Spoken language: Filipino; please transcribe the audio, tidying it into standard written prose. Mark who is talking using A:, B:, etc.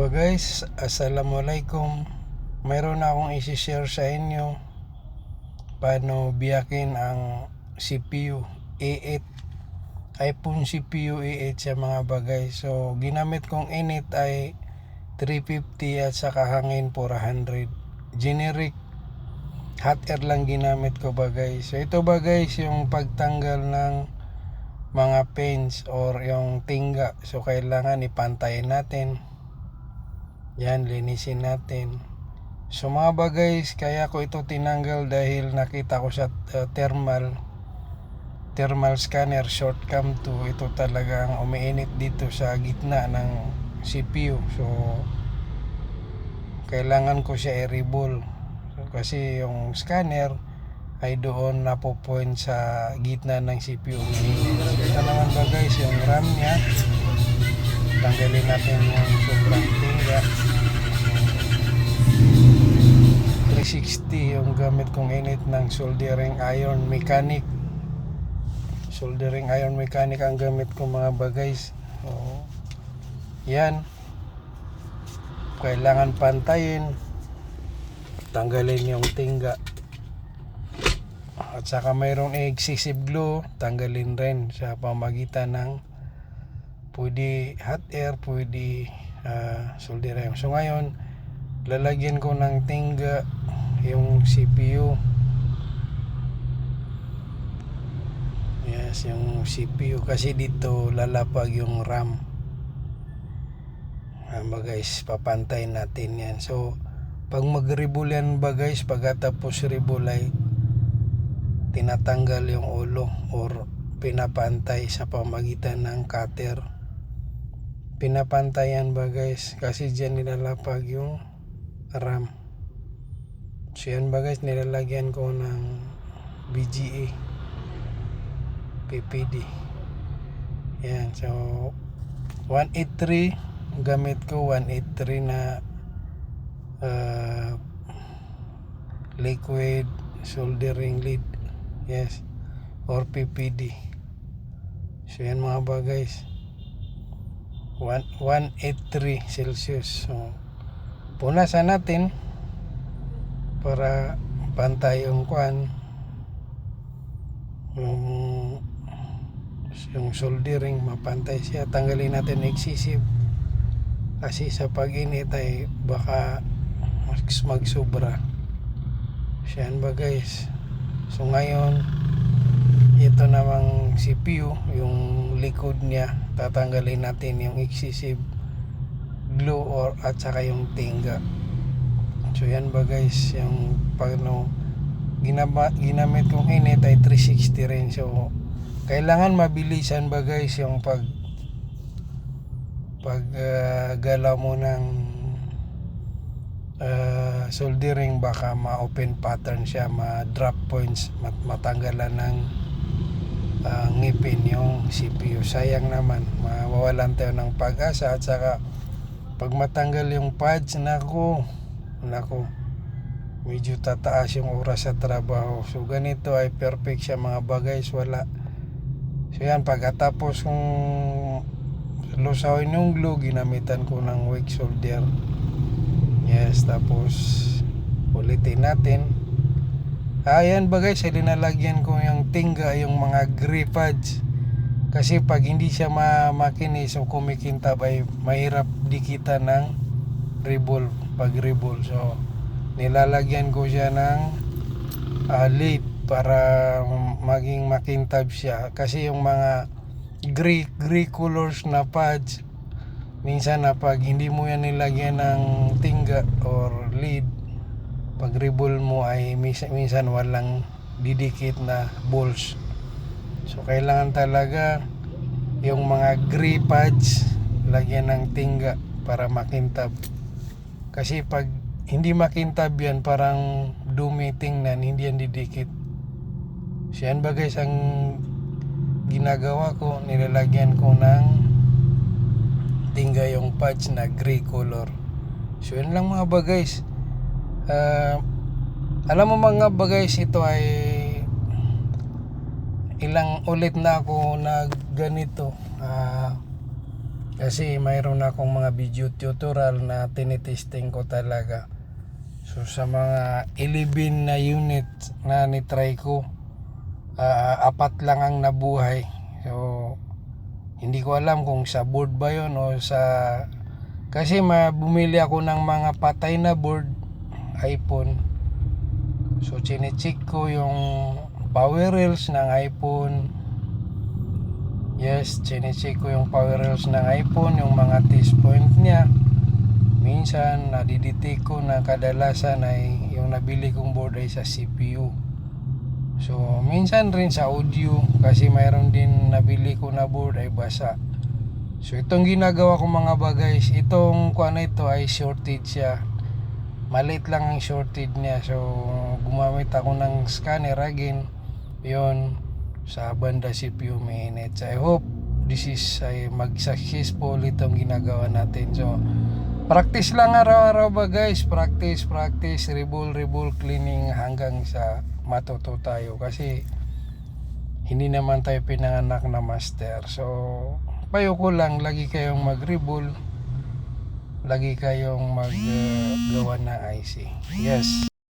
A: Guys, assalamualaikum. Mayroon akong isi-share sa inyo paano biyakin ang CPU A8, iPhone CPU A8 sa mga bagay. So ginamit kong init ay 350 at saka hangin 400. Generic hot air lang ginamit ko bagay. So ito bagay yung pagtanggal ng mga paints or yung tingga. So kailangan ipantayin natin. Yan, linisin natin. So mga bagay, kaya ko ito tinanggal dahil nakita ko sa thermal scanner short cam 2. Ito talagang umiinit dito sa gitna ng CPU. So kailangan ko siya i-reball. So, kasi yung scanner ay doon napo-point sa gitna ng CPU. So ito naman bagay, yung RAM niya. Tanggalin natin yung sobrang tingga. 360 yung gamit kong init ng soldering iron mechanic. Soldering iron mechanic ang gamit kong mga bagay. So, yan. Kailangan pantayin. Tanggalin yung tingga. At saka mayroong excessive glue. Tanggalin rin sa pamagitan ng pwede hot air, pwede soldering. So ngayon, lalagyan ko ng tingga yung CPU. Yes, yung CPU kasi dito lalapag yung RAM. Guys, papantayin natin yan. So pag mag-reball yan guys, pagkatapos reball ay tinatanggal yung ulo or pinapantay sa pamagitan ng cutter. Pinapantayan guys kasi dyan nilalapag yung RAM. So yan guys, nilalagyan ko ng BGA PPD. Yan, so 183 gamit ko, 183 na liquid soldering lead. Yes, or PPD. So yan mga guys, 183 Celsius. So punasan natin para pantay yung yung soldering, mapantay siya. Tanggalin natin excessive kasi sa pag-init ay baka magsobra. Siyan ba guys. So ngayon, ito namang CPU, yung likod niya, tatanggalin natin yung excessive glue or at saka yung tingga. So yan ba guys, yung pagno ginamit kong init ay 360 rin. So kailangan mabilisan ba guys yung pag galaw mo ng soldering, baka ma-open pattern siya, ma-drop points, matanggalan ng ngipin yung CPU. Sayang naman, mawawalan tayo ng pag-asa. At saka pag matanggal yung pads, nako, medyo tataas yung oras sa trabaho. So ganito ay perfect siya mga bagay, wala. So yan, pagkatapos kung lusawin yung glue, ginamitan ko ng weak solder. Yes, tapos ulitin natin. Ayan bagay, sa linalagyan ko yung tingga, yung mga grip pads. Kasi pag hindi siya makinis o kumikintab ay mahirap dikitan ng reball pag reball. So nilalagyan ko siya ng lead para maging makintab siya. Kasi yung mga gray colors na pads, minsan na pag hindi mo yan nilagyan ng tingga or lead, pag reball mo ay minsan walang didikit na balls. So kailangan talaga yung mga gray pads lagyan ng tingga para makintab. Kasi pag hindi makintab yan, parang dumi tingnan, hindi yan didikit. So yan ba guys ang ginagawa ko, nilalagyan ko ng tingga yung pads na gray color. So yun lang mga guys. Alam mo mga guys, ito ay ilang ulit na ako na ganito. Kasi mayroon akong mga video tutorial na tinitesting ko talaga. So sa mga 11 na unit na nitry ko, 4 lang ang nabuhay. So hindi ko alam kung sa board ba yun o sa... Kasi bumili ako ng mga patay na board iPhone. So chinecheck ko yung power rails ng iPhone. Yes, chinecheck ko yung power rails ng iPhone, yung mga test point niya. Minsan nadidetect ko na kadalasan ay yung nabili kong board ay sa CPU. So minsan rin sa audio, kasi mayroon din nabili ko na board ay basa. So itong ginagawa kong mga bagay, itong kuan ito ay shorted siya. Maliit lang ang shorted niya. So gumamit ako ng scanner again. Yun, sa banda CPU minutes. I hope this is ay mag-successful itong ginagawa natin. So practice lang araw-araw ba guys, practice, rebull cleaning hanggang sa matuto tayo, kasi hindi naman tayo pinanganak na master. So payo ko lang, lagi kayong mag-rebull, lagi kayong maggawa ng IC. Yes.